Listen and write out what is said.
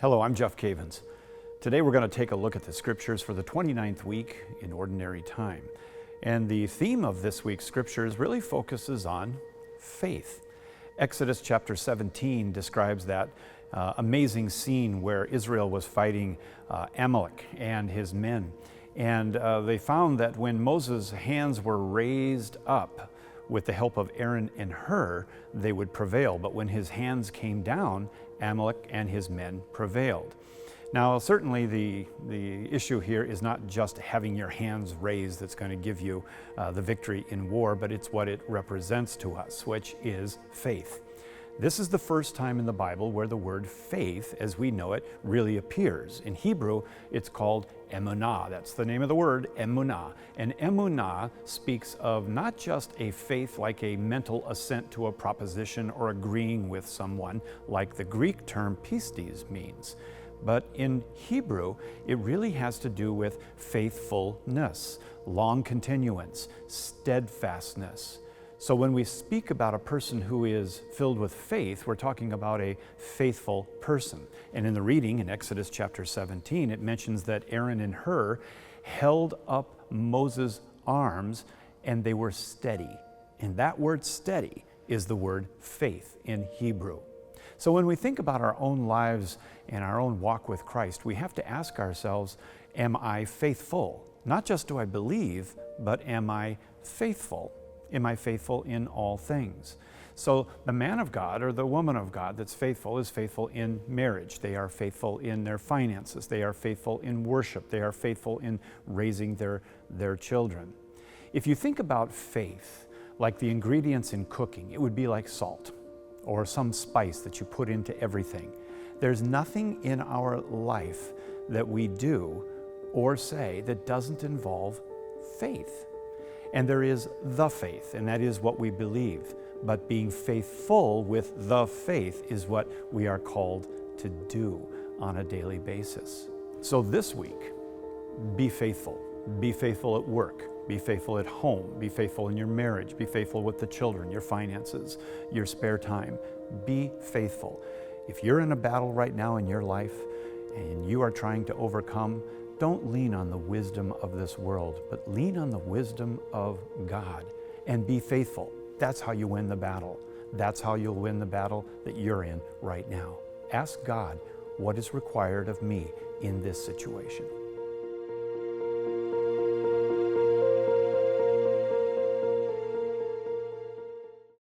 Hello, I'm Jeff Cavins. Today we're going to take a look at the scriptures for the 29th week in Ordinary Time. And the theme of this week's scriptures really focuses on faith. Exodus chapter 17 describes that amazing scene where Israel was fighting Amalek and his men. And they found that when Moses' hands were raised up with the help of Aaron and Hur, they would prevail. But when his hands came down, Amalek and his men prevailed. Now, certainly the issue here is not just having your hands raised that's going to give you the victory in war, but it's what it represents to us, which is faith. This is the first time in the Bible where the word faith, as we know it, really appears. In Hebrew, it's called emunah. That's the name of the word, emunah. And emunah speaks of not just a faith like a mental assent to a proposition or agreeing with someone, like the Greek term pistis means. But in Hebrew, it really has to do with faithfulness, long continuance, steadfastness. So when we speak about a person who is filled with faith, we're talking about a faithful person. And in the reading in Exodus chapter 17, it mentions that Aaron and Hur held up Moses' arms and they were steady. And that word steady is the word faith in Hebrew. So when we think about our own lives and our own walk with Christ, we have to ask ourselves, am I faithful? Not just do I believe, but am I faithful? Am I faithful in all things? So the man of God or the woman of God that's faithful is faithful in marriage. They are faithful in their finances. They are faithful in worship. They are faithful in raising their children. If you think about faith, like the ingredients in cooking, it would be like salt or some spice that you put into everything. There's nothing in our life that we do or say that doesn't involve faith. And there is the faith, and that is what we believe. But being faithful with the faith is what we are called to do on a daily basis. So this week, be faithful. Be faithful at work. Be faithful at home. Be faithful in your marriage. Be faithful with the children, your finances, your spare time. Be faithful. If you're in a battle right now in your life and you are trying to overcome, don't lean on the wisdom of this world, but lean on the wisdom of God and be faithful. That's how you win the battle. That's how you'll win the battle that you're in right now. Ask God what is required of me in this situation.